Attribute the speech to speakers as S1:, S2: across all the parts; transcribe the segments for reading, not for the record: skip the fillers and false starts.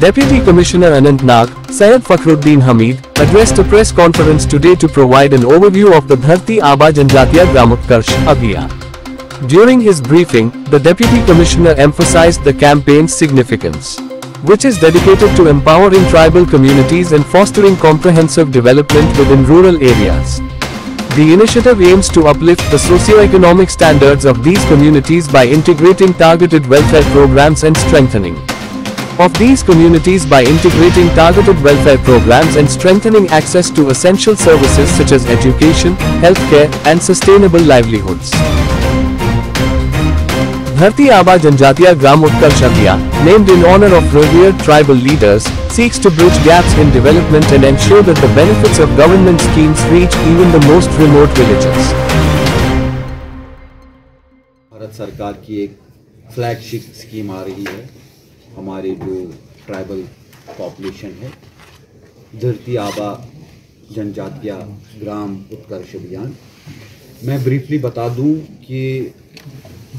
S1: Deputy Commissioner Anantnag, Syed Fakhruddin Hamid, addressed a press conference today to provide an overview of the Dharti Aaba Janjatiya Gramutkarsh Abhiyan. During his briefing, the Deputy Commissioner emphasized the campaign's significance, which is dedicated to empowering tribal communities and fostering comprehensive development within rural areas. The initiative aims to uplift the socio-economic standards of these communities by integrating targeted welfare programs and strengthening access to essential services such as education, healthcare, and sustainable livelihoods. Dharti Aaba Janjatiya Gramutkarsh Abhiyan, named in honor of revered tribal leaders, seeks to bridge gaps in development and ensure that the benefits of government schemes reach even the most remote villages.
S2: Bharat सरकार की एक flagship scheme आ रही है हमारे जो tribal population है, धरती आबा जनजातीय ग्राम उत्कर्ष अभियान। मैं ब्रीफली बता दूं कि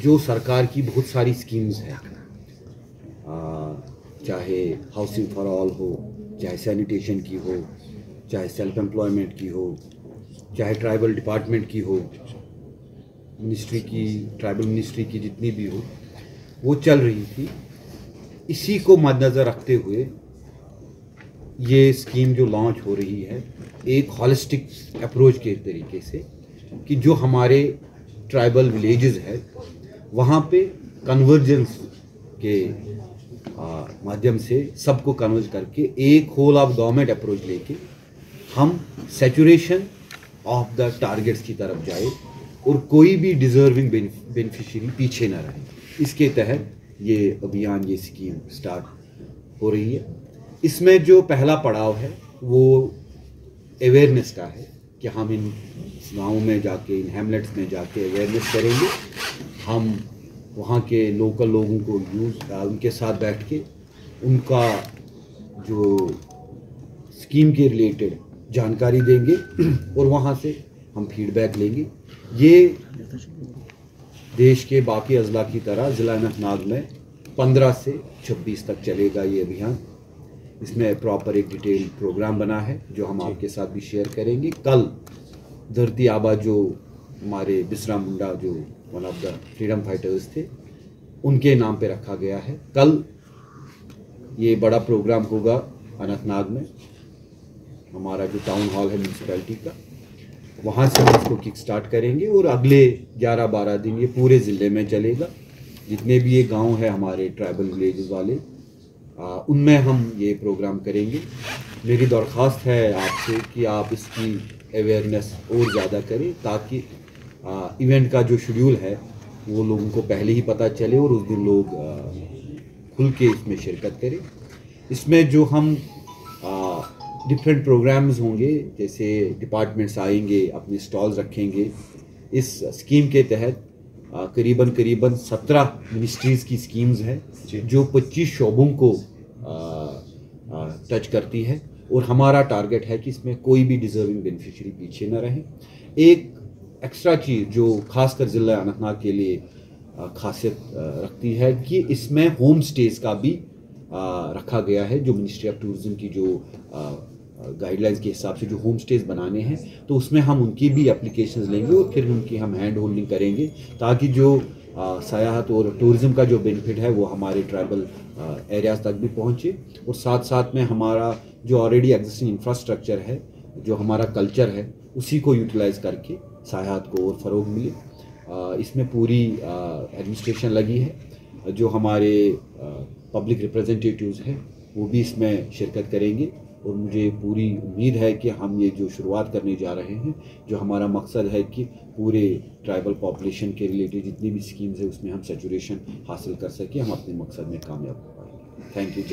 S2: जो सरकार की बहुत सारी स्कीम्स हैं, चाहे हाउसिंग फॉर ऑल हो, चाहे सैनिटेशन की हो, चाहे सेल्फ एम्प्लॉयमेंट की हो, चाहे ट्राइबल डिपार्टमेंट की हो, मिनिस्ट्री की, ट्राइबल मिनिस्ट्री की जितनी भी हो, वो चल रही थी। इसी को मद्देनज़र रखते हुए ये स्कीम जो लॉन्च हो रही है एक हॉलिस्टिक अप्रोच के तरीके से, कि जो हमारे ट्राइबल विलेजेस है वहाँ पे कन्वर्जेंस के माध्यम से सबको कन्वर्ज करके एक होल ऑफ गवर्नमेंट अप्रोच लेके हम सैचुरेशन ऑफ द टारगेट्स की तरफ जाए और कोई भी डिजर्विंग बेनिफिशियरी पीछे ना रहे। इसके तहत ये अभियान, ये स्कीम स्टार्ट हो रही है। इसमें जो पहला पड़ाव है वो अवेयरनेस का है कि हम इन गाँव में जाके, इन हैमलेट्स में जाके अवेयरनेस करेंगे। हम वहाँ के लोकल लोगों को उनके साथ बैठ के उनका जो स्कीम के रिलेटेड जानकारी देंगे और वहाँ से हम फीडबैक लेंगे। ये देश के बाकी अजला की तरह ज़िला अनंतनाग में 15 से 26 तक चलेगा ये अभियान। इसमें प्रॉपर एक डिटेल प्रोग्राम बना है जो हम आपके साथ भी शेयर करेंगे। कल धरती आबा जो हमारे बिरसा मुंडा जो one of the freedom fighters थे, उनके नाम पे रखा गया है। कल ये बड़ा प्रोग्राम होगा अनंतनाग में, हमारा जो टाउन हॉल है म्यूनसिपैलिटी का, वहाँ से हम इसको किक स्टार्ट करेंगे और अगले 11-12 दिन ये पूरे ज़िले में चलेगा। जितने भी ये गांव है हमारे ट्राइबल विलेजेस वाले, उनमें हम ये प्रोग्राम करेंगे। मेरी दरख्वास्त है आपसे कि आप इसकी अवेयरनेस और ज़्यादा करें ताकि इवेंट का जो शेड्यूल है वो लोगों को पहले ही पता चले और उस दिन लोग खुल के इसमें शिरकत करें। इसमें जो हम डिफरेंट प्रोग्राम्स होंगे, जैसे डिपार्टमेंट्स आएंगे, अपने स्टॉल्स रखेंगे। इस स्कीम के तहत करीबन 17 मिनिस्ट्रीज़ की स्कीम्स हैं जो 25 शोबों को टच करती है और हमारा टारगेट है कि इसमें कोई भी डिजर्विंग बेनिफिशियरी पीछे न रहे। एक एक्स्ट्रा चीज़ जो खासकर ज़िला अनंतनाग के लिए खासियत रखती है कि इसमें होम स्टेज का भी रखा गया है। जो मिनिस्ट्री ऑफ टूरिज्म की जो गाइडलाइंस के हिसाब से जो होम स्टेज बनाने हैं, तो उसमें हम उनकी भी एप्लीकेशंस लेंगे और फिर उनकी हम हैंड होल्डिंग करेंगे ताकि जो सयाहत और टूरिज़्म का जो बेनिफिट है वो हमारे ट्राइबल एरियाज़ तक भी पहुँचे। और साथ साथ में हमारा जो ऑलरेडी एग्जिस्टिंग इंफ्रास्ट्रक्चर है, जो हमारा कल्चर है, उसी को यूटिलाइज़ करके सयाहत को और फ़रोग मिले। इसमें पूरी एडमिनिस्ट्रेशन लगी है। जो हमारे पब्लिक रिप्रेजेंटेटिव्स हैं वो भी इसमें शिरकत करेंगे और मुझे पूरी उम्मीद है कि हम ये जो शुरुआत करने जा रहे हैं, जो हमारा मकसद है कि पूरे ट्राइबल पॉपुलेशन के रिलेटेड जितनी भी स्कीम्स है उसमें हम सैचुरेशन हासिल कर सकें, हम अपने मकसद में कामयाब हो पाएंगे। Thank you.